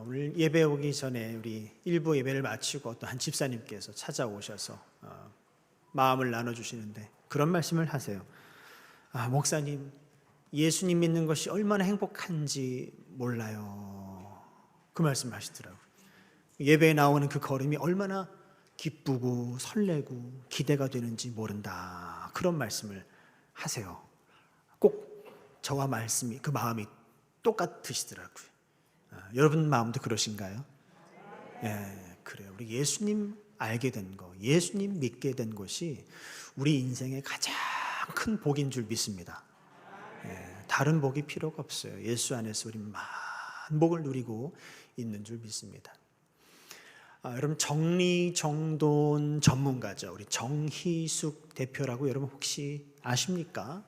오늘 예배 오기 전에 우리 일부 예배를 마치고 또 한 집사님께서 찾아오셔서 마음을 나눠주시는데 그런 말씀을 하세요. 목사님, 예수님 믿는 것이 얼마나 행복한지 몰라요. 그 말씀 하시더라고요. 예배에 나오는 그 걸음이 얼마나 기쁘고 설레고 기대가 되는지 모른다. 그런 말씀을 하세요. 꼭 저와 말씀이, 그 마음이 똑같으시더라고요. 여러분 마음도 그러신가요? 예, 그래요. 우리 예수님 알게 된 거, 예수님 믿게 된 것이 우리 인생의 가장 큰 복인 줄 믿습니다. 다른 복이 필요가 없어요. 예수 안에서 우리 많은 복을 누리고 있는 줄 믿습니다. 여러분 정리정돈 전문가죠. 우리 정희숙 대표라고 여러분 혹시 아십니까?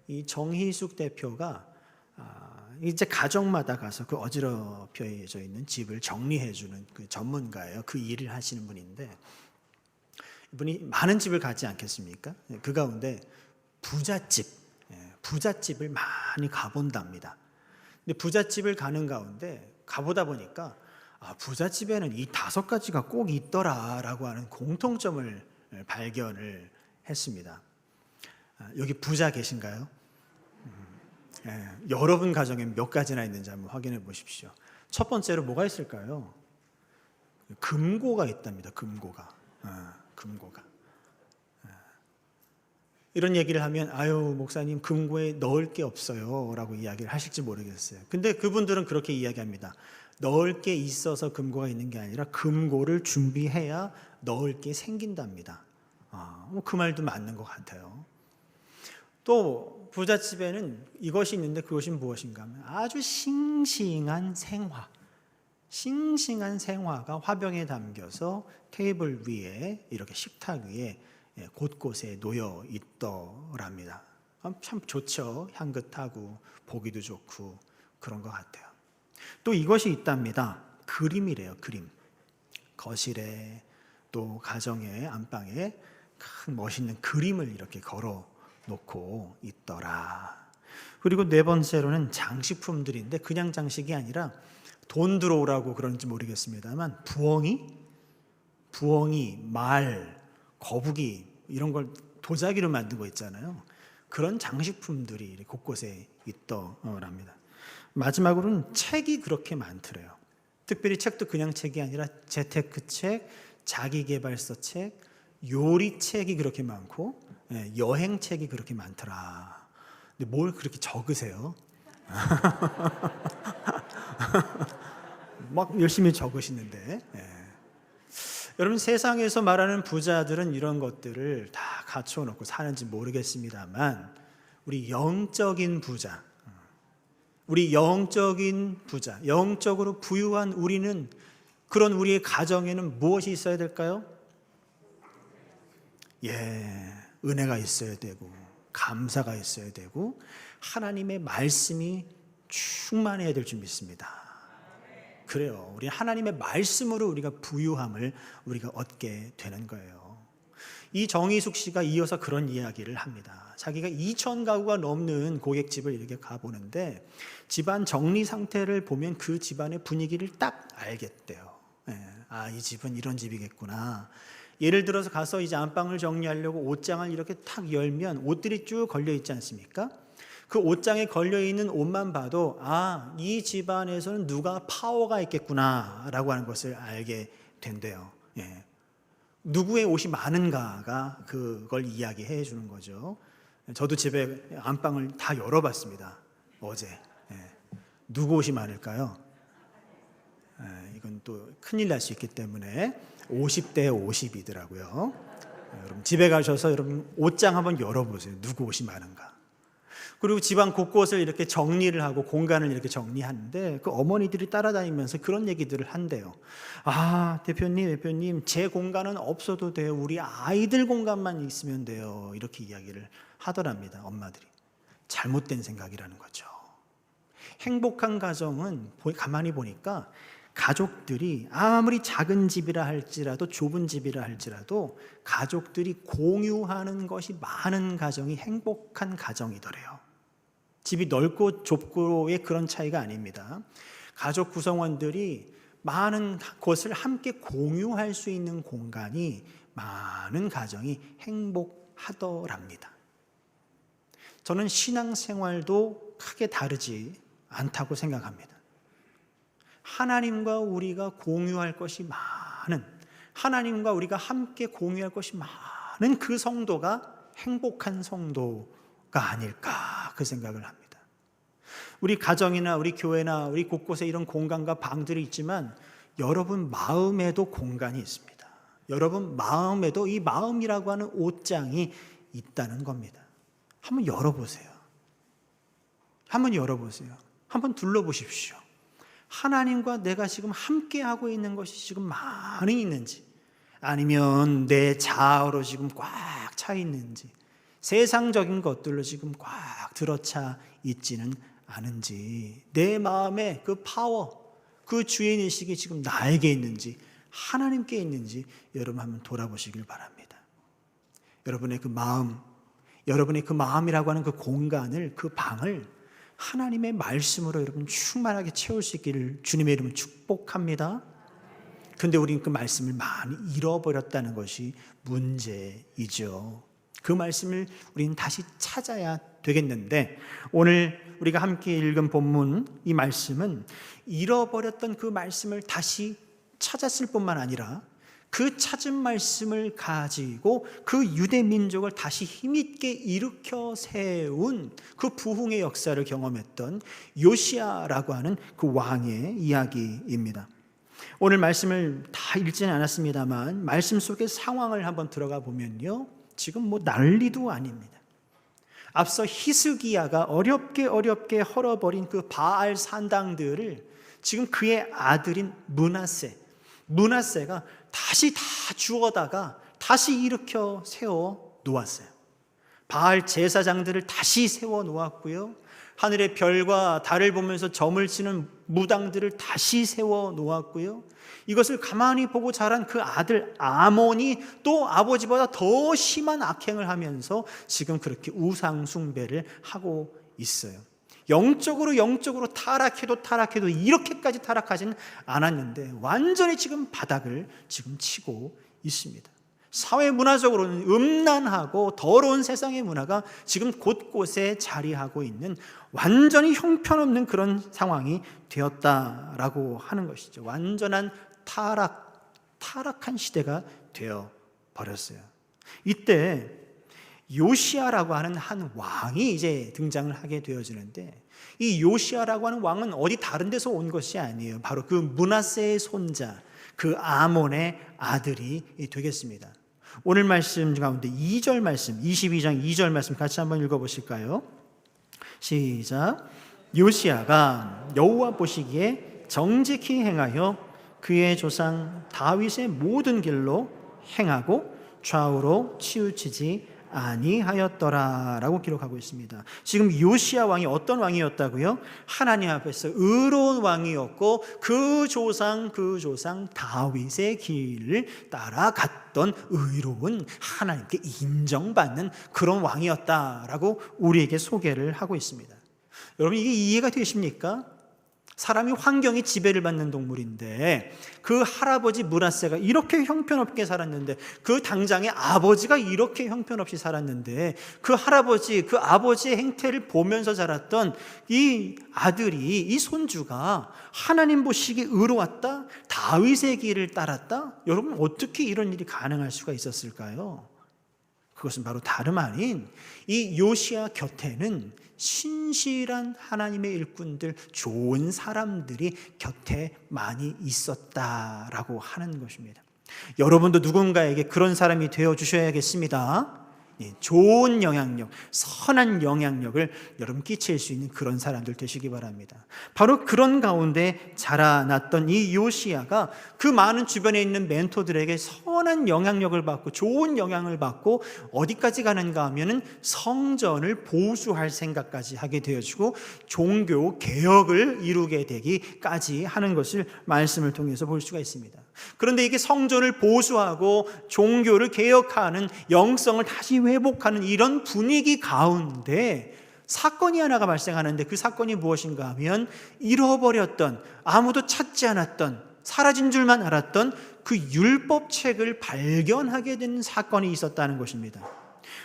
이 정희숙 대표가 이제 가정마다 가서 그 어지럽혀져 있는 집을 정리해주는 그 전문가예요. 그 일을 하시는 분인데 이분이 많은 집을 가지 않겠습니까? 그 가운데 부잣집을 많이 가본답니다. 근데 부잣집을 가는 가운데 가보다 보니까 부잣집에는 이 5가지가 꼭 있더라라고 하는 공통점을 발견을 했습니다. 여기 부자 계신가요? 여러분 가정에 몇 가지나 있는지 한번 확인해 보십시오. 첫 번째로 뭐가 있을까요? 금고가 있답니다. 금고가. 이런 얘기를 하면 목사님 금고에 넣을 게 없어요 라고 이야기를 하실지 모르겠어요. 근데 그분들은 그렇게 이야기합니다. 넣을 게 있어서 금고가 있는 게 아니라 금고를 준비해야 넣을 게 생긴답니다. 그 말도 맞는 것 같아요. 또 부잣집에는 이것이 있는데 그것이 무엇인가 하면 아주 싱싱한 생화가 화병에 담겨서 테이블 위에, 이렇게 식탁 위에 곳곳에 놓여 있더랍니다. 참 좋죠. 향긋하고 보기도 좋고 그런 것 같아요. 또 이것이 있답니다. 그림이래요. 그림. 거실에 또 가정의 안방에 큰 멋있는 그림을 이렇게 걸어 놓고 있더라. 그리고 네 번째로는 장식품들인데 그냥 장식이 아니라 돈 들어오라고 그런지 모르겠습니다만 부엉이, 말, 거북이 이런 걸 도자기로 만든 거 있잖아요. 그런 장식품들이 곳곳에 있더랍니다. 마지막으로는 책이 그렇게 많더래요. 특별히 책도 그냥 책이 아니라 재테크 책, 자기계발서 책, 요리책이 그렇게 많고 여행책이 그렇게 많더라. 근데 뭘 그렇게 적으세요? 막 열심히 적으시는데. 여러분 세상에서 말하는 부자들은 이런 것들을 다 갖춰놓고 사는지 모르겠습니다만 우리 영적인 부자, 영적으로 부유한 우리는, 그런 우리의 가정에는 무엇이 있어야 될까요? 은혜가 있어야 되고 감사가 있어야 되고 하나님의 말씀이 충만해야 될 줄 믿습니다. 그래요. 우리 하나님의 말씀으로 우리가 부유함을 우리가 얻게 되는 거예요. 이 정희숙 씨가 이어서 그런 이야기를 합니다. 자기가 2,000가구가 넘는 고객집을 이렇게 가보는데 집안 정리 상태를 보면 그 집안의 분위기를 딱 알겠대요. 이 집은 이런 집이겠구나. 예를 들어서 가서 이제 안방을 정리하려고 옷장을 이렇게 탁 열면 옷들이 쭉 걸려 있지 않습니까? 그 옷장에 걸려 있는 옷만 봐도 이 집안에서는 누가 파워가 있겠구나라고 하는 것을 알게 된대요. 누구의 옷이 많은가가 그걸 이야기해 주는 거죠. 저도 집에 안방을 다 열어봤습니다. 어제. 누구 옷이 많을까요? 이건 또 큰일 날 수 있기 때문에 50대 50이더라고요. 여러분 집에 가셔서 여러분 옷장 한번 열어보세요. 누구 옷이 많은가. 그리고 집안 곳곳을 이렇게 정리를 하고 공간을 이렇게 정리하는데 그 어머니들이 따라다니면서 그런 얘기들을 한대요. 대표님 제 공간은 없어도 돼요. 우리 아이들 공간만 있으면 돼요. 이렇게 이야기를 하더랍니다. 엄마들이. 잘못된 생각이라는 거죠. 행복한 가정은 가만히 보니까 가족들이 아무리 작은 집이라 할지라도 좁은 집이라 할지라도 가족들이 공유하는 것이 많은 가정이 행복한 가정이더래요. 집이 넓고 좁고의 그런 차이가 아닙니다. 가족 구성원들이 많은 것을 함께 공유할 수 있는 공간이 많은 가정이 행복하더랍니다. 저는 신앙생활도 크게 다르지 않다고 생각합니다. 하나님과 우리가 공유할 것이 많은, 하나님과 우리가 함께 공유할 것이 많은 그 성도가 행복한 성도가 아닐까 그 생각을 합니다. 우리 가정이나 우리 교회나 우리 곳곳에 이런 공간과 방들이 있지만 여러분 마음에도 공간이 있습니다. 여러분 마음에도 이 마음이라고 하는 옷장이 있다는 겁니다. 한번 열어보세요. 한번 열어보세요. 한번 둘러보십시오. 하나님과 내가 지금 함께하고 있는 것이 지금 많이 있는지, 아니면 내 자아로 지금 꽉 차 있는지, 세상적인 것들로 지금 꽉 들어차 있지는 않은지, 내 마음의 그 파워, 그 주인의식이 지금 나에게 있는지 하나님께 있는지 여러분 한번 돌아보시길 바랍니다. 여러분의 그 마음, 여러분의 그 마음이라고 하는 그 공간을, 그 방을 하나님의 말씀으로 여러분 충만하게 채울 수 있기를 주님의 이름으로 축복합니다. 그런데 우리는 그 말씀을 많이 잃어버렸다는 것이 문제이죠. 그 말씀을 우리는 다시 찾아야 되겠는데, 오늘 우리가 함께 읽은 본문 이 말씀은 잃어버렸던 그 말씀을 다시 찾았을 뿐만 아니라 그 찾은 말씀을 가지고 그 유대 민족을 다시 힘있게 일으켜 세운 그 부흥의 역사를 경험했던 요시야라고 하는 그 왕의 이야기입니다. 오늘 말씀을 다 읽지는 않았습니다만 말씀 속의 상황을 한번 들어가 보면요, 지금 뭐 난리도 아닙니다. 앞서 히스기야가 어렵게 헐어버린 그 바알 산당들을 지금 그의 아들인 므낫세가 다시 다 주워다가 다시 일으켜 세워 놓았어요. 바알 제사장들을 다시 세워 놓았고요, 하늘의 별과 달을 보면서 점을 치는 무당들을 다시 세워 놓았고요, 이것을 가만히 보고 자란 그 아들 아몬이 또 아버지보다 더 심한 악행을 하면서 지금 그렇게 우상 숭배를 하고 있어요. 영적으로 타락해도 이렇게까지 타락하지는 않았는데 완전히 지금 바닥을 지금 치고 있습니다. 사회 문화적으로는 음란하고 더러운 세상의 문화가 지금 곳곳에 자리하고 있는 완전히 형편없는 그런 상황이 되었다라고 하는 것이죠. 완전한 타락한 시대가 되어 버렸어요. 이때 요시야라고 하는 한 왕이 이제 등장을 하게 되어지는데, 이 요시야라고 하는 왕은 어디 다른 데서 온 것이 아니에요. 바로 그 므낫세의 손자, 그 아몬의 아들이 되겠습니다. 오늘 말씀 가운데 2절 말씀, 22장 2절 말씀 같이 한번 읽어보실까요? 시작. 요시야가 여호와 보시기에 정직히 행하여 그의 조상 다윗의 모든 길로 행하고 좌우로 치우치지 아니하였더라라고 기록하고 있습니다. 지금 요시야 왕이 어떤 왕이었다고요? 하나님 앞에서 의로운 왕이었고 그 조상 다윗의 길을 따라갔던 의로운, 하나님께 인정받는 그런 왕이었다라고 우리에게 소개를 하고 있습니다. 여러분, 이게 이해가 되십니까? 사람이 환경이 지배를 받는 동물인데 그 할아버지 므낫세가 이렇게 형편없게 살았는데, 그 당장의 아버지가 이렇게 형편없이 살았는데, 그 할아버지, 그 아버지의 행태를 보면서 자랐던 이 아들이, 이 손주가 하나님 보시기에 의로웠다, 다윗의 길을 따랐다. 여러분, 어떻게 이런 일이 가능할 수가 있었을까요? 그것은 바로 다름 아닌 이 요시야 곁에는 신실한 하나님의 일꾼들, 좋은 사람들이 곁에 많이 있었다라고 하는 것입니다. 여러분도 누군가에게 그런 사람이 되어 주셔야겠습니다. 좋은 영향력, 선한 영향력을 여러분 끼칠 수 있는 그런 사람들 되시기 바랍니다. 바로 그런 가운데 자라났던 이 요시야가 그 많은 주변에 있는 멘토들에게 선한 영향력을 받고 좋은 영향을 받고 어디까지 가는가 하면은 성전을 보수할 생각까지 하게 되어지고 종교 개혁을 이루게 되기까지 하는 것을 말씀을 통해서 볼 수가 있습니다. 그런데 이게 성전을 보수하고 종교를 개혁하는, 영성을 다시 회복하는 이런 분위기 가운데 사건이 하나가 발생하는데 그 사건이 무엇인가 하면 잃어버렸던, 아무도 찾지 않았던, 사라진 줄만 알았던 그 율법책을 발견하게 된 사건이 있었다는 것입니다.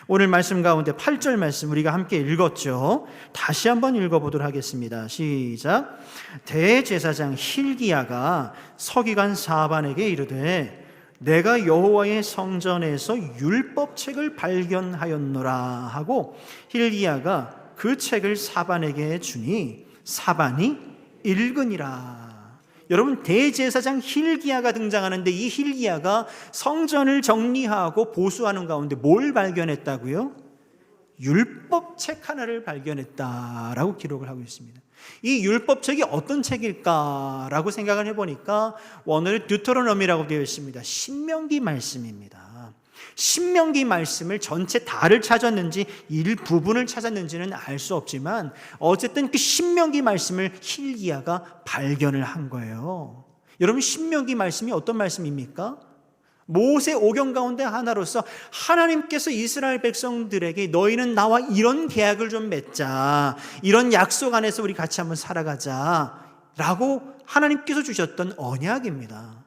오늘 말씀 가운데 8절 말씀 우리가 함께 읽었죠. 다시 한번 읽어보도록 하겠습니다. 시작. 대제사장 힐기야가 서기관 사반에게 이르되 내가 여호와의 성전에서 율법책을 발견하였노라 하고 힐기야가 그 책을 사반에게 주니 사반이 읽으니라. 여러분, 대제사장 힐기야가 등장하는데 이 힐기야가 성전을 정리하고 보수하는 가운데 뭘 발견했다고요? 율법책 하나를 발견했다라고 기록을 하고 있습니다. 이 율법책이 어떤 책일까라고 생각을 해보니까 오늘 듀테로노미라고 되어 있습니다. 신명기 말씀입니다. 신명기 말씀을 전체 다를 찾았는지 일부분을 찾았는지는 알 수 없지만 어쨌든 그 신명기 말씀을 힐기야가 발견을 한 거예요. 여러분, 신명기 말씀이 어떤 말씀입니까? 모세 오경 가운데 하나로서 하나님께서 이스라엘 백성들에게 너희는 나와 이런 계약을 좀 맺자, 이런 약속 안에서 우리 같이 한번 살아가자 라고 하나님께서 주셨던 언약입니다.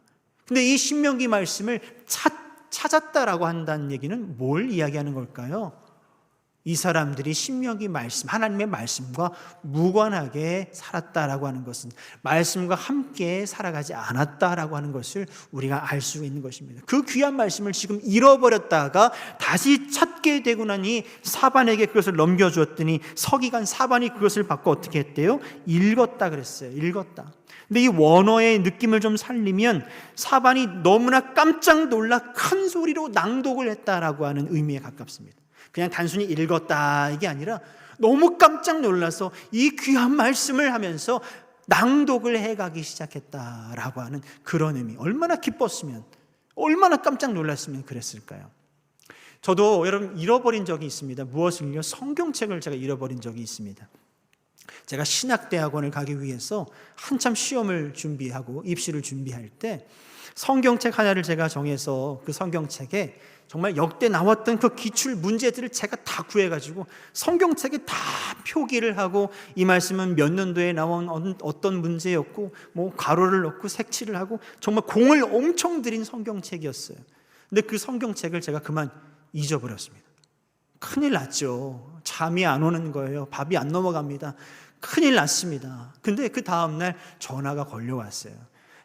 근데 이 신명기 말씀을 찾았다라고 한다는 얘기는 뭘 이야기하는 걸까요? 이 사람들이 신명기 말씀, 하나님의 말씀과 무관하게 살았다라고 하는 것은 말씀과 함께 살아가지 않았다라고 하는 것을 우리가 알 수 있는 것입니다. 그 귀한 말씀을 지금 잃어버렸다가 다시 찾게 되고 나니 사반에게 그것을 넘겨주었더니 서기관 사반이 그것을 받고 어떻게 했대요? 읽었다 그랬어요. 읽었다. 근데 이 원어의 느낌을 좀 살리면 사반이 너무나 깜짝 놀라 큰 소리로 낭독을 했다라고 하는 의미에 가깝습니다. 그냥 단순히 읽었다 이게 아니라 너무 깜짝 놀라서 이 귀한 말씀을 하면서 낭독을 해가기 시작했다라고 하는 그런 의미. 얼마나 기뻤으면, 얼마나 깜짝 놀랐으면 그랬을까요? 저도 여러분 잃어버린 적이 있습니다. 무엇을요? 성경책을 제가 잃어버린 적이 있습니다. 제가 신학대학원을 가기 위해서 한참 시험을 준비하고 입시를 준비할 때 성경책 하나를 제가 정해서 그 성경책에 정말 역대 나왔던 그 기출 문제들을 제가 다 구해가지고 성경책에 다 표기를 하고 이 말씀은 몇 년도에 나온 어떤 문제였고 뭐 가로를 넣고 색칠을 하고 정말 공을 엄청 들인 성경책이었어요. 근데 그 성경책을 제가 그만 잊어버렸습니다. 큰일 났죠. 잠이 안 오는 거예요. 밥이 안 넘어갑니다. 큰일 났습니다. 근데 그 다음날 전화가 걸려왔어요.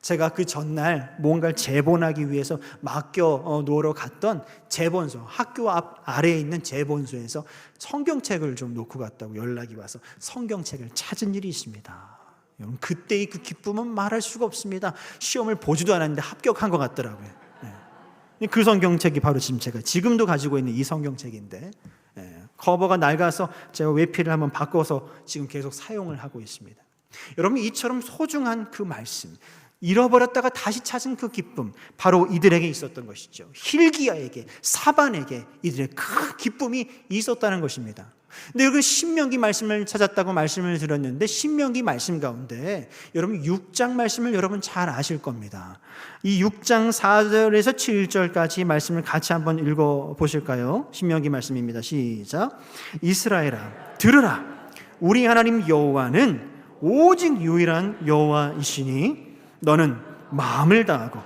제가 그 전날 뭔가를 제본하기 위해서 맡겨 놓으러 갔던 제본소, 학교 앞 아래에 있는 제본소에서 성경책을 좀 놓고 갔다고 연락이 와서 성경책을 찾은 일이 있습니다. 여러분, 그때의 그 기쁨은 말할 수가 없습니다. 시험을 보지도 않았는데 합격한 것 같더라고요. 네. 그 성경책이 바로 지금 제가 지금도 가지고 있는 이 성경책인데 커버가 낡아서 제가 외피를 한번 바꿔서 지금 계속 사용을 하고 있습니다. 여러분, 이처럼 소중한 그 말씀, 잃어버렸다가 다시 찾은 그 기쁨, 바로 이들에게 있었던 것이죠. 힐기야에게, 사반에게 이들의 큰 기쁨이 있었다는 것입니다. 근데 여기 신명기 말씀을 찾았다고 말씀을 드렸는데 신명기 말씀 가운데 여러분 6장 말씀을 여러분 잘 아실 겁니다. 이 6장 4절에서 7절까지 말씀을 같이 한번 읽어보실까요? 신명기 말씀입니다. 시작. 이스라엘아 들으라. 우리 하나님 여호와는 오직 유일한 여호와이시니 너는 마음을 다하고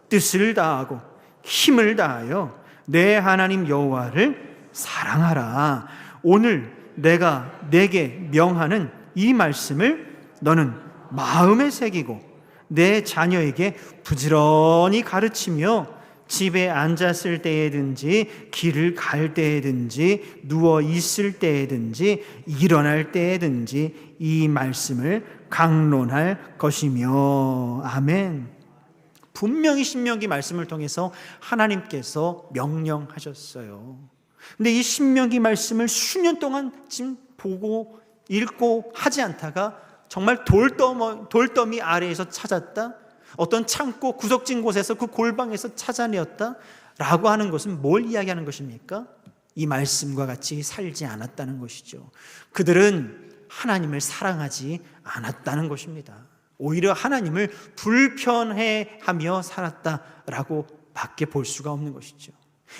뜻을 다하고 힘을 다하여 내 하나님 여호와를 사랑하라. 오늘 내가 내게 명하는 이 말씀을 너는 마음에 새기고 내 자녀에게 부지런히 가르치며 집에 앉았을 때에든지 길을 갈 때에든지 누워 있을 때에든지 일어날 때에든지 이 말씀을 강론할 것이며. 아멘. 분명히 신명기 말씀을 통해서 하나님께서 명령하셨어요. 근데 이 신명기 말씀을 수년 동안 지금 보고 읽고 하지 않다가 정말 돌더미 아래에서 찾았다, 어떤 창고 구석진 곳에서 그 골방에서 찾아내었다 라고 하는 것은 뭘 이야기하는 것입니까? 이 말씀과 같이 살지 않았다는 것이죠. 그들은 하나님을 사랑하지 않았다는 것입니다. 오히려 하나님을 불편해하며 살았다라고 밖에 볼 수가 없는 것이죠.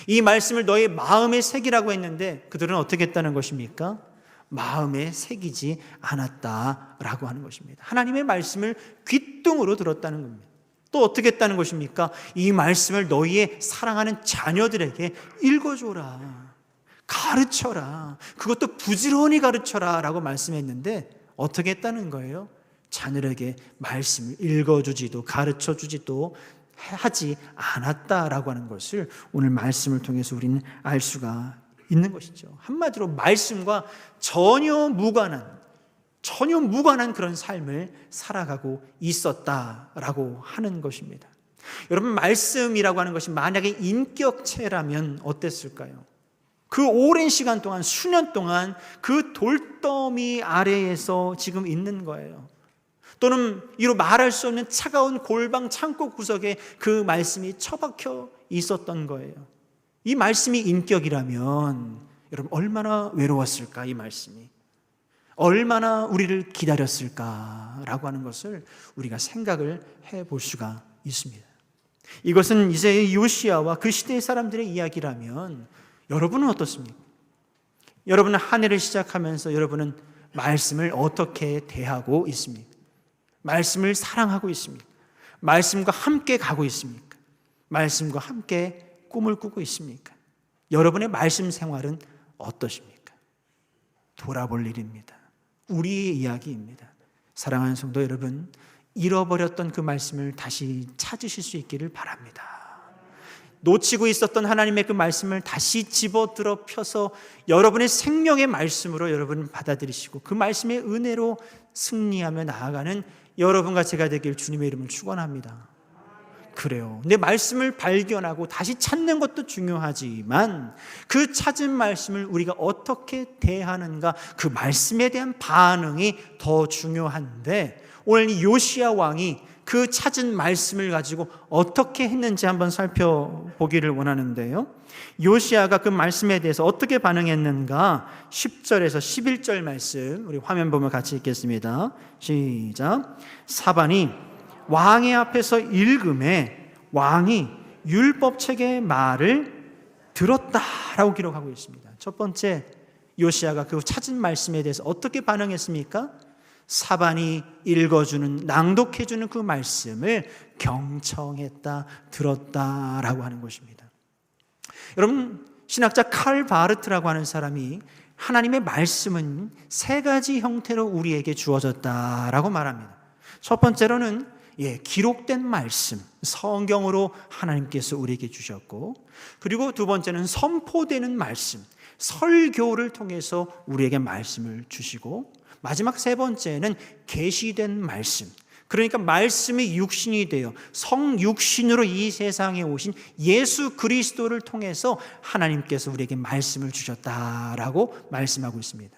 이 말씀을 너의 마음에 새기라고 했는데 그들은 어떻게 했다는 것입니까? 마음에 새기지 않았다라고 하는 것입니다. 하나님의 말씀을 귓등으로 들었다는 겁니다. 또 어떻게 했다는 것입니까? 이 말씀을 너희의 사랑하는 자녀들에게 읽어줘라, 가르쳐라, 그것도 부지런히 가르쳐라 라고 말씀했는데 어떻게 했다는 거예요? 자녀에게 말씀을 읽어주지도 가르쳐주지도 하지 않았다라고 하는 것을 오늘 말씀을 통해서 우리는 알 수가 있는 것이죠. 한마디로 말씀과 전혀 무관한 그런 삶을 살아가고 있었다라고 하는 것입니다. 여러분, 말씀이라고 하는 것이 만약에 인격체라면 어땠을까요? 그 오랜 시간 동안, 수년 동안 그 돌더미 아래에서 지금 있는 거예요. 또는 이로 말할 수 없는 차가운 골방 창고 구석에 그 말씀이 처박혀 있었던 거예요. 이 말씀이 인격이라면 여러분 얼마나 외로웠을까, 이 말씀이. 얼마나 우리를 기다렸을까라고 하는 것을 우리가 생각을 해볼 수가 있습니다. 이것은 이제 요시야와 그 시대의 사람들의 이야기라면 여러분은 어떻습니까? 여러분은 한 해를 시작하면서 여러분은 말씀을 어떻게 대하고 있습니까? 말씀을 사랑하고 있습니까? 말씀과 함께 가고 있습니까? 말씀과 함께 꿈을 꾸고 있습니까? 여러분의 말씀 생활은 어떠십니까? 돌아볼 일입니다. 우리의 이야기입니다. 사랑하는 성도 여러분, 잃어버렸던 그 말씀을 다시 찾으실 수 있기를 바랍니다. 놓치고 있었던 하나님의 그 말씀을 다시 집어들어 펴서 여러분의 생명의 말씀으로 여러분 받아들이시고 그 말씀의 은혜로 승리하며 나아가는 여러분과 제가 되길 주님의 이름을 축원합니다. 그래요. 내 말씀을 발견하고 다시 찾는 것도 중요하지만 그 찾은 말씀을 우리가 어떻게 대하는가, 그 말씀에 대한 반응이 더 중요한데 오늘 이 요시야 왕이 그 찾은 말씀을 가지고 어떻게 했는지 한번 살펴보기를 원하는데요. 요시야가 그 말씀에 대해서 어떻게 반응했는가, 10절에서 11절 말씀 우리 화면 보면 같이 읽겠습니다. 시작. 사반이 왕의 앞에서 읽음에 왕이 율법책의 말을 들었다라고 기록하고 있습니다. 첫 번째, 요시야가 그 찾은 말씀에 대해서 어떻게 반응했습니까? 사반이 읽어주는, 낭독해주는 그 말씀을 경청했다, 들었다라고 하는 것입니다. 여러분, 신학자 칼 바르트라고 하는 사람이 하나님의 말씀은 세 가지 형태로 우리에게 주어졌다라고 말합니다. 첫 번째로는 기록된 말씀, 성경으로 하나님께서 우리에게 주셨고, 그리고 두 번째는 선포되는 말씀, 설교를 통해서 우리에게 말씀을 주시고, 마지막 세 번째는 계시된 말씀, 그러니까 말씀이 육신이 되어 성육신으로 이 세상에 오신 예수 그리스도를 통해서 하나님께서 우리에게 말씀을 주셨다라고 말씀하고 있습니다.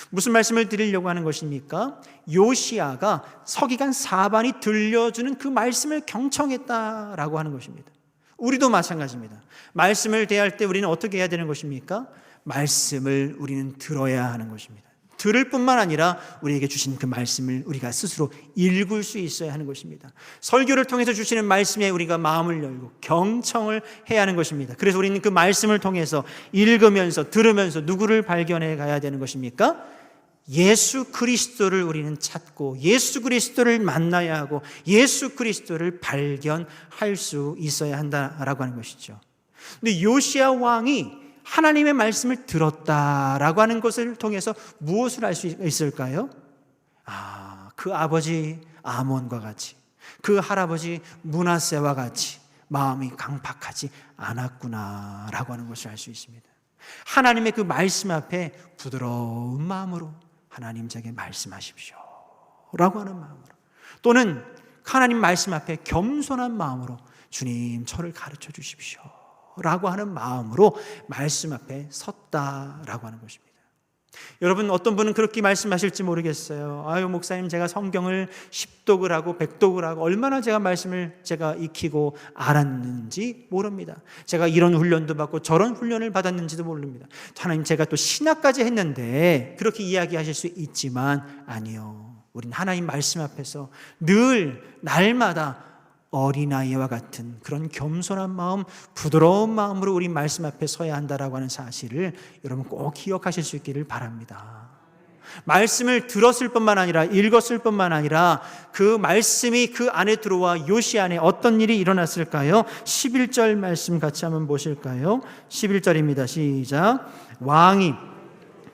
무슨 말씀을 드리려고 하는 것입니까? 요시야가 서기관 사반이 들려주는 그 말씀을 경청했다라고 하는 것입니다. 우리도 마찬가지입니다. 말씀을 대할 때 우리는 어떻게 해야 되는 것입니까? 말씀을 우리는 들어야 하는 것입니다. 들을 뿐만 아니라 우리에게 주신 그 말씀을 우리가 스스로 읽을 수 있어야 하는 것입니다. 설교를 통해서 주시는 말씀에 우리가 마음을 열고 경청을 해야 하는 것입니다. 그래서 우리는 그 말씀을 통해서 읽으면서 들으면서 누구를 발견해 가야 되는 것입니까? 예수 그리스도를 우리는 찾고 예수 그리스도를 만나야 하고 예수 그리스도를 발견할 수 있어야 한다라고 하는 것이죠. 근데 요시야 왕이 하나님의 말씀을 들었다라고 하는 것을 통해서 무엇을 알 수 있을까요? 그 아버지 아몬과 같이, 그 할아버지 므낫세와 같이 마음이 강팍하지 않았구나라고 하는 것을 알 수 있습니다. 하나님의 그 말씀 앞에 부드러운 마음으로 하나님 제게 말씀하십시오 라고 하는 마음으로, 또는 하나님 말씀 앞에 겸손한 마음으로 주님 저를 가르쳐 주십시오 라고 하는 마음으로 말씀 앞에 섰다라고 하는 것입니다. 여러분, 어떤 분은 그렇게 말씀하실지 모르겠어요. 아유 목사님, 제가 성경을 10독을 하고 100독을 하고 얼마나 제가 말씀을 제가 익히고 알았는지 모릅니다. 제가 이런 훈련도 받고 저런 훈련을 받았는지도 모릅니다. 하나님, 제가 또 신학까지 했는데, 그렇게 이야기하실 수 있지만 아니요, 우린 하나님 말씀 앞에서 늘 날마다 어린아이와 같은 그런 겸손한 마음, 부드러운 마음으로 우리 말씀 앞에 서야 한다라고 하는 사실을 여러분 꼭 기억하실 수 있기를 바랍니다. 말씀을 들었을 뿐만 아니라 읽었을 뿐만 아니라 그 말씀이 그 안에 들어와 요시 안에 어떤 일이 일어났을까요? 11절 말씀 같이 한번 보실까요? 11절입니다. 시작. 왕이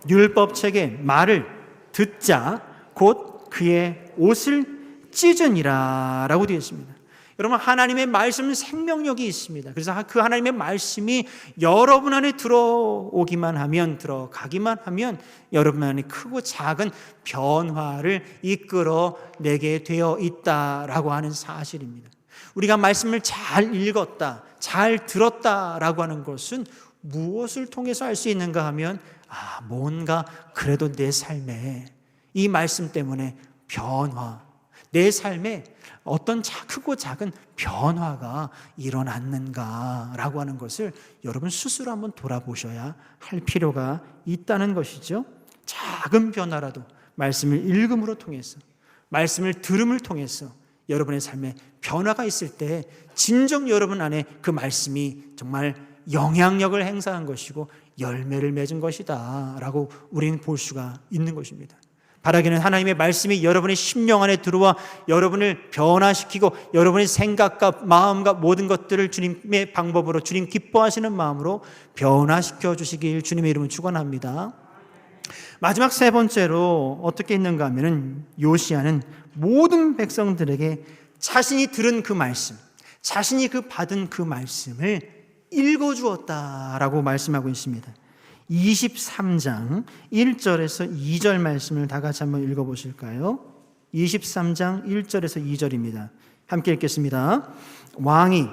율법책의 말을 듣자 곧 그의 옷을 찢으니라 라고 되어 있습니다. 여러분, 하나님의 말씀은 생명력이 있습니다. 그래서 그 하나님의 말씀이 여러분 안에 들어오기만 하면, 들어가기만 하면 여러분 안에 크고 작은 변화를 이끌어내게 되어 있다라고 하는 사실입니다. 우리가 말씀을 잘 읽었다, 잘 들었다라고 하는 것은 무엇을 통해서 알 수 있는가 하면 뭔가 그래도 내 삶에 이 말씀 때문에 변화, 내 삶에 어떤 크고 작은 변화가 일어났는가라고 하는 것을 여러분 스스로 한번 돌아보셔야 할 필요가 있다는 것이죠. 작은 변화라도 말씀을 읽음으로 통해서, 말씀을 들음을 통해서 여러분의 삶에 변화가 있을 때 진정 여러분 안에 그 말씀이 정말 영향력을 행사한 것이고 열매를 맺은 것이다 라고 우리는 볼 수가 있는 것입니다. 바라기는 하나님의 말씀이 여러분의 심령 안에 들어와 여러분을 변화시키고 여러분의 생각과 마음과 모든 것들을 주님의 방법으로, 주님 기뻐하시는 마음으로 변화시켜 주시길 주님의 이름으로 축원합니다. 마지막 세 번째로 어떻게 있는가 하면은 요시야는 모든 백성들에게 자신이 들은 그 말씀, 자신이 받은 그 말씀을 읽어주었다라고 말씀하고 있습니다. 23장 1절에서 2절 말씀을 다 같이 한번 읽어보실까요? 23장 1절에서 2절입니다. 함께 읽겠습니다. 왕이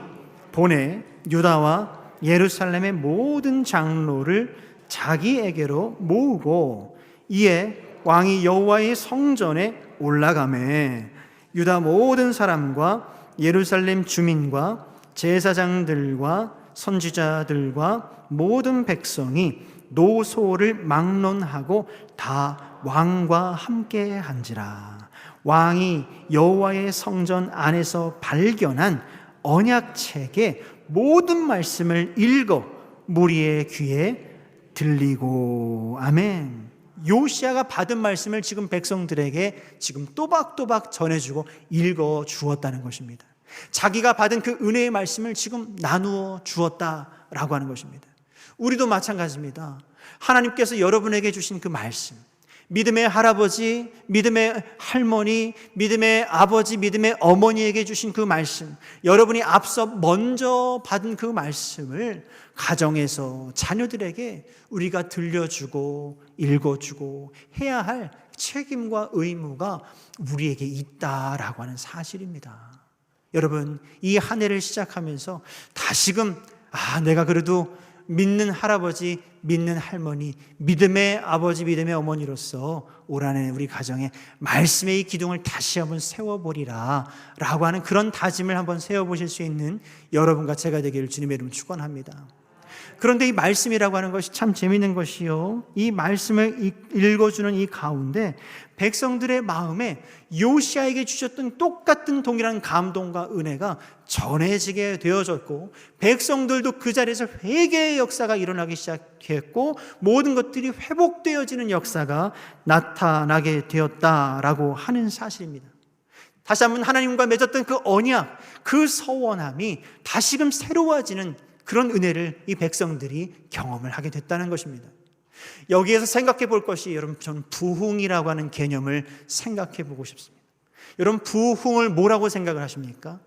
보내 유다와 예루살렘의 모든 장로를 자기에게로 모으고 이에 왕이 여호와의 성전에 올라가매 유다 모든 사람과 예루살렘 주민과 제사장들과 선지자들과 모든 백성이 노소를 막론하고 다 왕과 함께 한지라. 왕이 여호와의 성전 안에서 발견한 언약책의 모든 말씀을 읽어 무리의 귀에 들리고. 아멘. 요시야가 받은 말씀을 지금 백성들에게 지금 또박또박 전해주고 읽어 주었다는 것입니다. 자기가 받은 그 은혜의 말씀을 지금 나누어 주었다라고 하는 것입니다. 우리도 마찬가지입니다. 하나님께서 여러분에게 주신 그 말씀, 믿음의 할아버지, 믿음의 할머니, 믿음의 아버지, 믿음의 어머니에게 주신 그 말씀, 여러분이 앞서 먼저 받은 그 말씀을 가정에서 자녀들에게 우리가 들려주고 읽어주고 해야 할 책임과 의무가 우리에게 있다라고 하는 사실입니다. 여러분, 이 한 해를 시작하면서 다시금 내가 그래도 믿는 할아버지, 믿는 할머니, 믿음의 아버지, 믿음의 어머니로서 올 한해 우리 가정에 말씀의 이 기둥을 다시 한번 세워보리라 라고 하는 그런 다짐을 한번 세워보실 수 있는 여러분과 제가 되기를 주님의 이름으로 축원합니다. 그런데 이 말씀이라고 하는 것이 참 재미있는 것이요, 이 말씀을 읽어주는 이 가운데 백성들의 마음에 요시야에게 주셨던 똑같은 동일한 감동과 은혜가 전해지게 되어졌고, 백성들도 그 자리에서 회개의 역사가 일어나기 시작했고 모든 것들이 회복되어지는 역사가 나타나게 되었다라고 하는 사실입니다. 다시 한번 하나님과 맺었던 그 언약, 그 서원함이 다시금 새로워지는 그런 은혜를 이 백성들이 경험을 하게 됐다는 것입니다. 여기에서 생각해 볼 것이, 여러분, 저는 부흥이라고 하는 개념을 생각해 보고 싶습니다. 여러분, 부흥을 뭐라고 생각을 하십니까?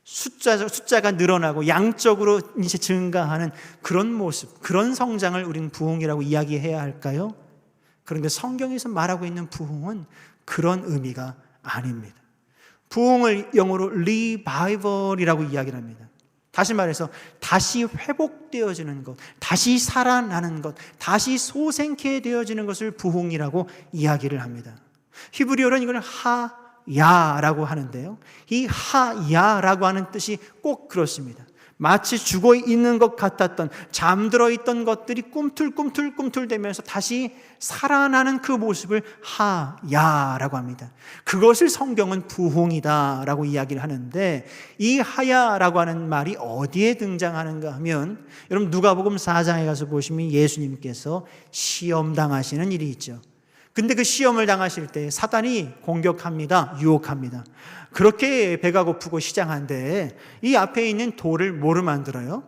숫자가 늘어나고 양적으로 이제 증가하는 그런 모습, 그런 성장을 우리는 부흥이라고 이야기해야 할까요? 그런데 성경에서 말하고 있는 부흥은 그런 의미가 아닙니다. 부흥을 영어로 리바이벌이라고 이야기를 합니다. 다시 말해서 다시 회복되어지는 것, 다시 살아나는 것, 다시 소생케 되어지는 것을 부흥이라고 이야기를 합니다. 히브리어로는 이걸 하야라고 하는데요, 이 하야라고 하는 뜻이 꼭 그렇습니다. 마치 죽어 있는 것 같았던, 잠들어 있던 것들이 꿈틀꿈틀되면서 다시 살아나는 그 모습을 하야라고 합니다. 그것을 성경은 부흥이다라고 이야기를 하는데, 이 하야라고 하는 말이 어디에 등장하는가 하면, 여러분 누가복음 4장에 가서 보시면 예수님께서 시험당하시는 일이 있죠. 근데 그 시험을 당하실 때 사단이 공격합니다. 유혹합니다. 그렇게 배가 고프고 시장한데 이 앞에 있는 돌을 뭐로 만들어요?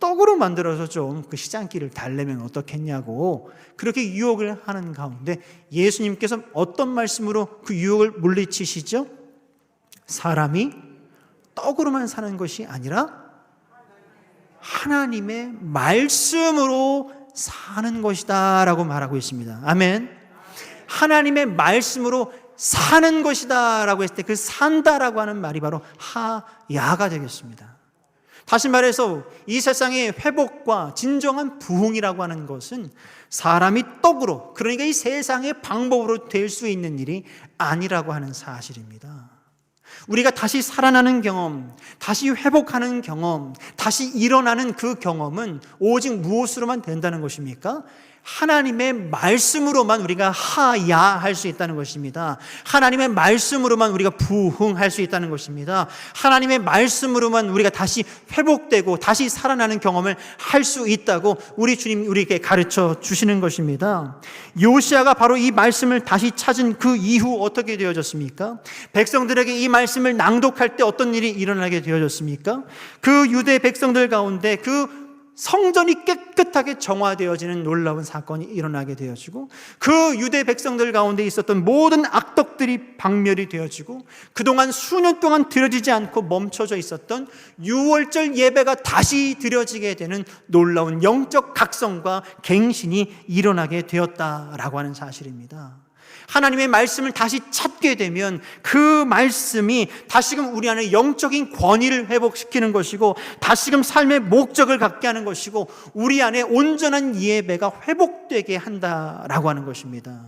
떡으로 만들어서 좀 그 시장길을 달래면 어떻겠냐고 그렇게 유혹을 하는 가운데 예수님께서 어떤 말씀으로 그 유혹을 물리치시죠? 사람이 떡으로만 사는 것이 아니라 하나님의 말씀으로 사는 것이다 라고 말하고 있습니다. 아멘. 하나님의 말씀으로 사는 것이다 라고 했을 때 그 산다라고 하는 말이 바로 하야가 되겠습니다. 다시 말해서 이 세상의 회복과 진정한 부흥이라고 하는 것은 사람이 떡으로, 그러니까 이 세상의 방법으로 될 수 있는 일이 아니라고 하는 사실입니다. 우리가 다시 살아나는 경험, 다시 회복하는 경험, 다시 일어나는 그 경험은 오직 무엇으로만 된다는 것입니까? 하나님의 말씀으로만 우리가 하야할 수 있다는 것입니다. 하나님의 말씀으로만 우리가 부흥할 수 있다는 것입니다. 하나님의 말씀으로만 우리가 다시 회복되고 다시 살아나는 경험을 할 수 있다고 우리 주님 우리에게 가르쳐 주시는 것입니다. 요시아가 바로 이 말씀을 다시 찾은 그 이후 어떻게 되어졌습니까? 백성들에게 이 말씀을 낭독할 때 어떤 일이 일어나게 되어졌습니까? 그 유대 백성들 가운데 그 성전이 깨끗하게 정화되어지는 놀라운 사건이 일어나게 되어지고 그 유대 백성들 가운데 있었던 모든 악덕들이 박멸이 되어지고 그동안 수년 동안 드려지지 않고 멈춰져 있었던 유월절 예배가 다시 드려지게 되는 놀라운 영적 각성과 갱신이 일어나게 되었다라고 하는 사실입니다. 하나님의 말씀을 다시 찾게 되면 그 말씀이 다시금 우리 안에 영적인 권위를 회복시키는 것이고 다시금 삶의 목적을 갖게 하는 것이고 우리 안에 온전한 예배가 회복되게 한다라고 하는 것입니다.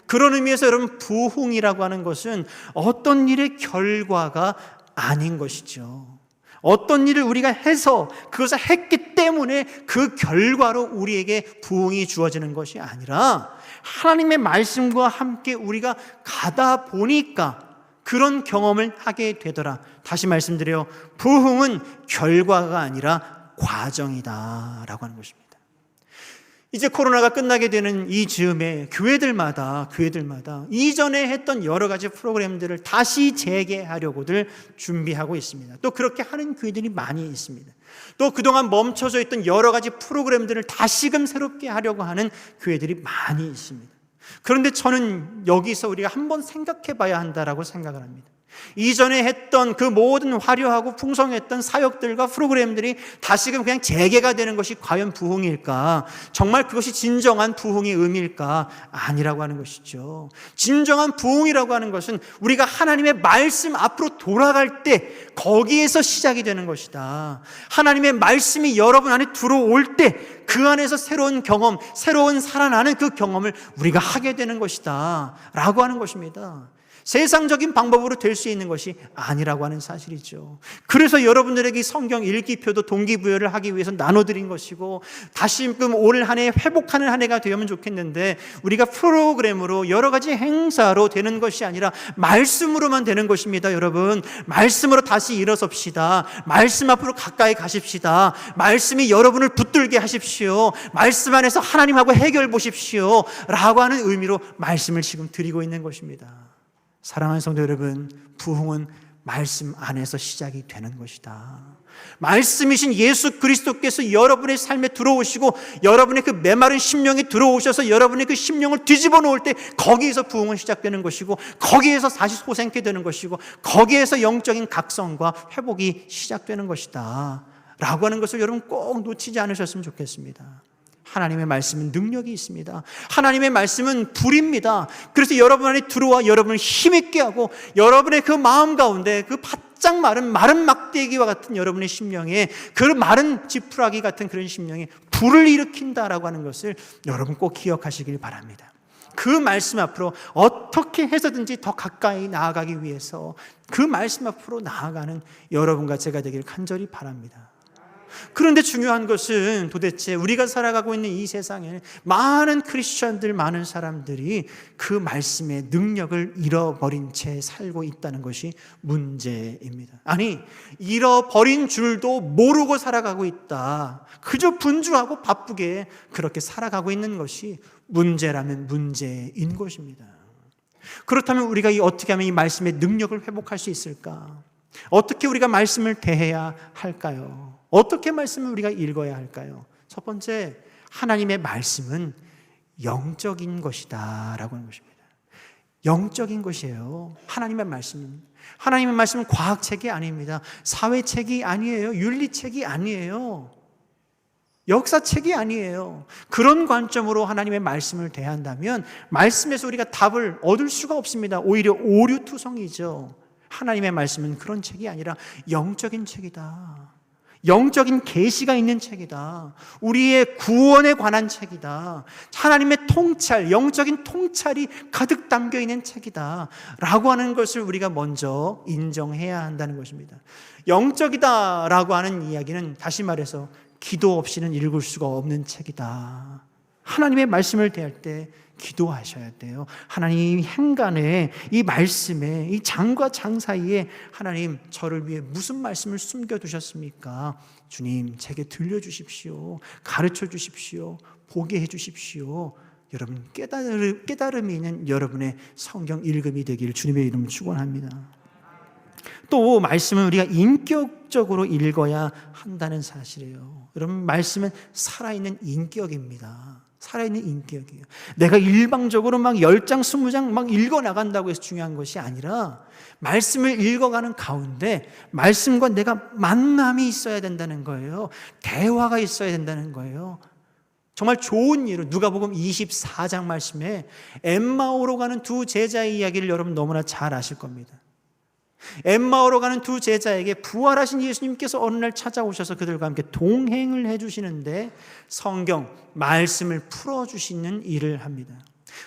그런 의미에서 여러분 부흥이라고 하는 것은 어떤 일의 결과가 아닌 것이죠. 어떤 일을 우리가 해서 그것을 했기 때문에 그 결과로 우리에게 부흥이 주어지는 것이 아니라 하나님의 말씀과 함께 우리가 가다 보니까 그런 경험을 하게 되더라. 다시 말씀드려요. 부흥은 결과가 아니라 과정이다 라고 하는 것입니다. 이제 코로나가 끝나게 되는 이 즈음에 교회들마다 이전에 했던 여러 가지 프로그램들을 다시 재개하려고들 준비하고 있습니다. 또 그렇게 하는 교회들이 많이 있습니다. 또 그동안 멈춰져 있던 여러 가지 프로그램들을 다시금 새롭게 하려고 하는 교회들이 많이 있습니다. 그런데 저는 여기서 우리가 한번 생각해 봐야 한다라고 생각을 합니다. 이전에 했던 그 모든 화려하고 풍성했던 사역들과 프로그램들이 다시금 그냥 재개가 되는 것이 과연 부흥일까? 정말 그것이 진정한 부흥의 의미일까? 아니라고 하는 것이죠. 진정한 부흥이라고 하는 것은 우리가 하나님의 말씀 앞으로 돌아갈 때 거기에서 시작이 되는 것이다. 하나님의 말씀이 여러분 안에 들어올 때 그 안에서 새로운 경험, 새로운 살아나는 그 경험을 우리가 하게 되는 것이다 라고 하는 것입니다. 세상적인 방법으로 될 수 있는 것이 아니라고 하는 사실이죠. 그래서 여러분들에게 성경 읽기표도 동기부여를 하기 위해서 나눠드린 것이고 다시금 올 한 해 회복하는 한 해가 되면 좋겠는데 우리가 프로그램으로 여러 가지 행사로 되는 것이 아니라 말씀으로만 되는 것입니다. 여러분 말씀으로 다시 일어섭시다. 말씀 앞으로 가까이 가십시다. 말씀이 여러분을 붙들게 하십시오. 말씀 안에서 하나님하고 해결 보십시오 라고 하는 의미로 말씀을 지금 드리고 있는 것입니다. 사랑하는 성도 여러분, 부흥은 말씀 안에서 시작이 되는 것이다. 말씀이신 예수 그리스도께서 여러분의 삶에 들어오시고 여러분의 그 메마른 심령에 들어오셔서 여러분의 그 심령을 뒤집어 놓을 때 거기에서 부흥은 시작되는 것이고 거기에서 다시 소생케 되는 것이고 거기에서 영적인 각성과 회복이 시작되는 것이다 라고 하는 것을 여러분 꼭 놓치지 않으셨으면 좋겠습니다. 하나님의 말씀은 능력이 있습니다. 하나님의 말씀은 불입니다. 그래서 여러분 안에 들어와 여러분을 힘있게 하고 여러분의 그 마음 가운데 그 바짝 마른 막대기와 같은 여러분의 심령에 그 마른 지푸라기 같은 그런 심령에 불을 일으킨다라고 하는 것을 여러분 꼭 기억하시길 바랍니다. 그 말씀 앞으로 어떻게 해서든지 더 가까이 나아가기 위해서 그 말씀 앞으로 나아가는 여러분과 제가 되기를 간절히 바랍니다. 그런데 중요한 것은 도대체 우리가 살아가고 있는 이 세상에 많은 크리스천들, 많은 사람들이 그 말씀의 능력을 잃어버린 채 살고 있다는 것이 문제입니다. 아니, 잃어버린 줄도 모르고 살아가고 있다. 그저 분주하고 바쁘게 그렇게 살아가고 있는 것이 문제라면 문제인 것입니다. 그렇다면 우리가 어떻게 하면 이 말씀의 능력을 회복할 수 있을까? 어떻게 우리가 말씀을 대해야 할까요? 어떻게 말씀을 우리가 읽어야 할까요? 첫 번째, 하나님의 말씀은 영적인 것이다 라고 하는 것입니다. 영적인 것이에요. 하나님의 말씀은. 하나님의 말씀은 과학책이 아닙니다. 사회책이 아니에요. 윤리책이 아니에요. 역사책이 아니에요. 그런 관점으로 하나님의 말씀을 대한다면 말씀에서 우리가 답을 얻을 수가 없습니다. 오히려 오류투성이죠. 하나님의 말씀은 그런 책이 아니라 영적인 책이다. 영적인 계시가 있는 책이다. 우리의 구원에 관한 책이다. 하나님의 통찰, 영적인 통찰이 가득 담겨 있는 책이다 라고 하는 것을 우리가 먼저 인정해야 한다는 것입니다. 영적이다 라고 하는 이야기는 다시 말해서 기도 없이는 읽을 수가 없는 책이다. 하나님의 말씀을 대할 때 기도하셔야 돼요. 하나님 행간에 이 말씀에 이 장과 장 사이에 하나님 저를 위해 무슨 말씀을 숨겨두셨습니까? 주님 제게 들려주십시오. 가르쳐 주십시오. 보게 해주십시오. 여러분 깨달음이 있는 여러분의 성경 읽음이 되기를 주님의 이름으로 축원합니다. 또 말씀은 우리가 인격적으로 읽어야 한다는 사실이에요. 여러분 말씀은 살아있는 인격입니다. 살아있는 인격이에요. 내가 일방적으로 막 10장, 20장 막 읽어나간다고 해서 중요한 것이 아니라 말씀을 읽어가는 가운데 말씀과 내가 만남이 있어야 된다는 거예요. 대화가 있어야 된다는 거예요. 정말 좋은 예로 누가복음 24장 말씀에 엠마오로 가는 두 제자의 이야기를 여러분 너무나 잘 아실 겁니다. 엠마오로 가는 두 제자에게 부활하신 예수님께서 어느 날 찾아오셔서 그들과 함께 동행을 해주시는데 성경 말씀을 풀어주시는 일을 합니다.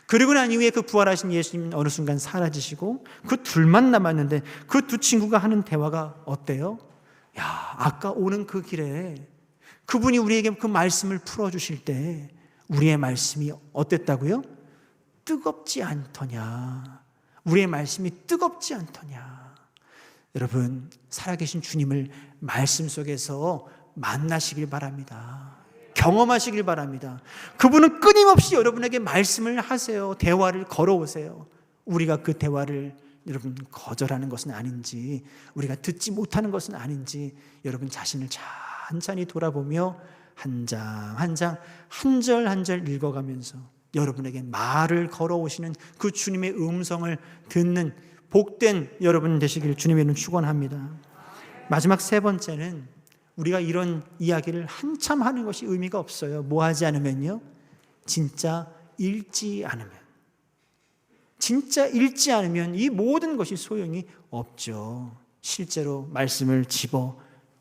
그리고 난 이후에 그 부활하신 예수님은 어느 순간 사라지시고 그 둘만 남았는데 그 두 친구가 하는 대화가 어때요? 야, 아까 오는 그 길에 그분이 우리에게 그 말씀을 풀어주실 때 우리의 말씀이 어땠다고요? 뜨겁지 않더냐. 우리의 말씀이 뜨겁지 않더냐. 여러분 살아계신 주님을 말씀 속에서 만나시길 바랍니다. 경험하시길 바랍니다. 그분은 끊임없이 여러분에게 말씀을 하세요. 대화를 걸어오세요. 우리가 그 대화를 여러분 거절하는 것은 아닌지, 우리가 듣지 못하는 것은 아닌지 여러분 자신을 찬찬히 돌아보며 한 장 한 장 한 절 한 절 읽어가면서 여러분에게 말을 걸어오시는 그 주님의 음성을 듣는 복된 여러분 되시길 주님의 이름으로 축원합니다. 마지막 세 번째는 우리가 이런 이야기를 한참 하는 것이 의미가 없어요. 뭐 하지 않으면요? 진짜 읽지 않으면. 진짜 읽지 않으면 이 모든 것이 소용이 없죠. 실제로 말씀을 집어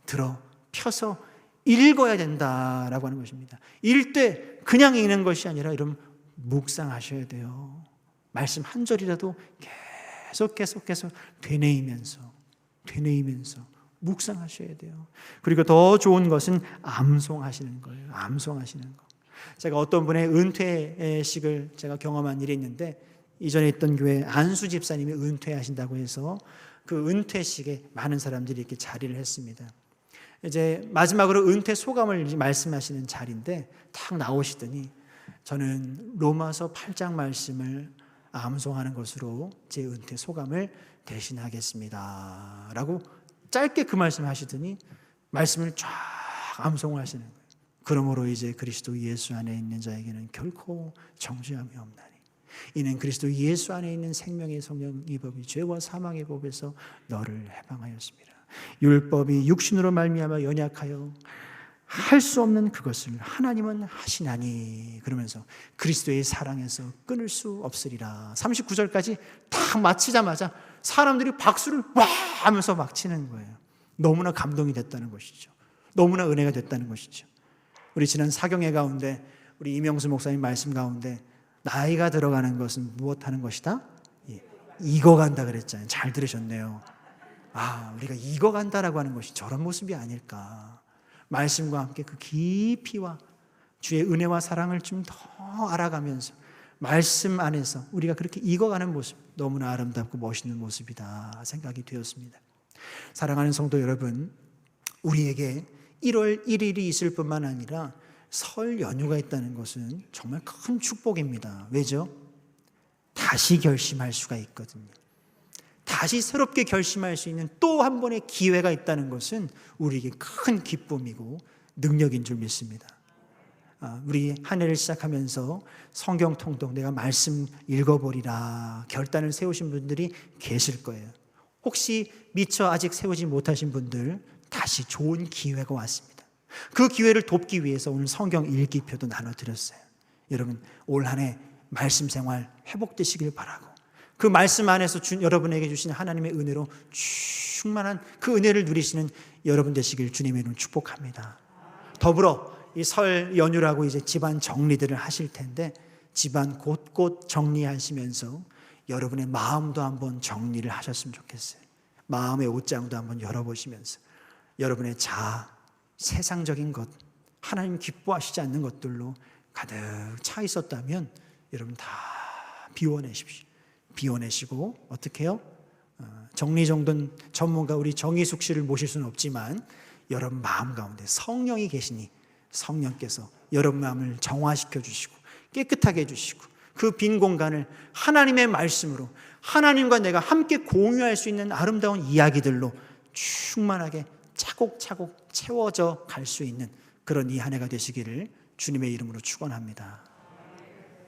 들어 펴서 읽어야 된다라고 하는 것입니다. 읽을 때 그냥 읽는 것이 아니라 여러분 묵상하셔야 돼요. 말씀 한 절이라도 계속 되뇌이면서 묵상하셔야 돼요. 그리고 더 좋은 것은 암송하시는 거예요. 암송하시는 거. 제가 어떤 분의 은퇴식을 제가 경험한 일이 있는데 이전에 있던 교회 안수 집사님이 은퇴하신다고 해서 그 은퇴식에 많은 사람들이 이렇게 자리를 했습니다. 이제 마지막으로 은퇴 소감을 말씀하시는 자리인데 딱 나오시더니 저는 로마서 8장 말씀을 암송하는 것으로 제 은퇴 소감을 대신하겠습니다 라고 짧게 그 말씀을 하시더니 말씀을 쫙 암송을 하시는 거예요. 그러므로 이제 그리스도 예수 안에 있는 자에게는 결코 정죄함이 없나니 이는 그리스도 예수 안에 있는 생명의 성령의 법이 죄와 사망의 법에서 너를 해방하였습니다. 율법이 육신으로 말미암아 연약하여 할 수 없는 그것을 하나님은 하시나니 그러면서 그리스도의 사랑에서 끊을 수 없으리라. 39절까지 딱 마치자마자 사람들이 박수를 와 하면서 막 치는 거예요. 너무나 감동이 됐다는 것이죠. 너무나 은혜가 됐다는 것이죠. 우리 지난 사경회 가운데 우리 이명수 목사님 말씀 가운데 나이가 들어가는 것은 무엇하는 것이다? 익어간다 그랬잖아요. 잘 들으셨네요. 우리가 익어간다라고 하는 것이 저런 모습이 아닐까. 말씀과 함께 그 깊이와 주의 은혜와 사랑을 좀 더 알아가면서 말씀 안에서 우리가 그렇게 익어가는 모습, 너무나 아름답고 멋있는 모습이다 생각이 되었습니다. 사랑하는 성도 여러분, 우리에게 1월 1일이 있을 뿐만 아니라 설 연휴가 있다는 것은 정말 큰 축복입니다. 왜죠? 다시 결심할 수가 있거든요. 다시 새롭게 결심할 수 있는 또 한 번의 기회가 있다는 것은 우리에게 큰 기쁨이고 능력인 줄 믿습니다. 우리 한 해를 시작하면서 성경 통독, 내가 말씀 읽어보리라 결단을 세우신 분들이 계실 거예요. 혹시 미처 아직 세우지 못하신 분들, 다시 좋은 기회가 왔습니다. 그 기회를 돕기 위해서 오늘 성경 읽기표도 나눠드렸어요. 여러분, 올 한 해 말씀 생활 회복되시길 바라고, 그 말씀 안에서 여러분에게 주신 하나님의 은혜로 충만한 그 은혜를 누리시는 여러분 되시길 주님의 이름으로 축복합니다. 더불어 이 설 연휴라고 이제 집안 정리들을 하실 텐데, 집안 곳곳 정리하시면서 여러분의 마음도 한번 정리를 하셨으면 좋겠어요. 마음의 옷장도 한번 열어보시면서 여러분의 자아, 세상적인 것, 하나님 기뻐하시지 않는 것들로 가득 차 있었다면 여러분 다 비워내십시오. 비워내시고 어떻게 해요? 정리정돈 전문가 우리 정희숙 씨를 모실 수는 없지만 여러분 마음 가운데 성령이 계시니 성령께서 여러분 마음을 정화시켜 주시고 깨끗하게 해주시고 그 빈 공간을 하나님의 말씀으로, 하나님과 내가 함께 공유할 수 있는 아름다운 이야기들로 충만하게 차곡차곡 채워져 갈 수 있는 그런 이 한 해가 되시기를 주님의 이름으로 축원합니다.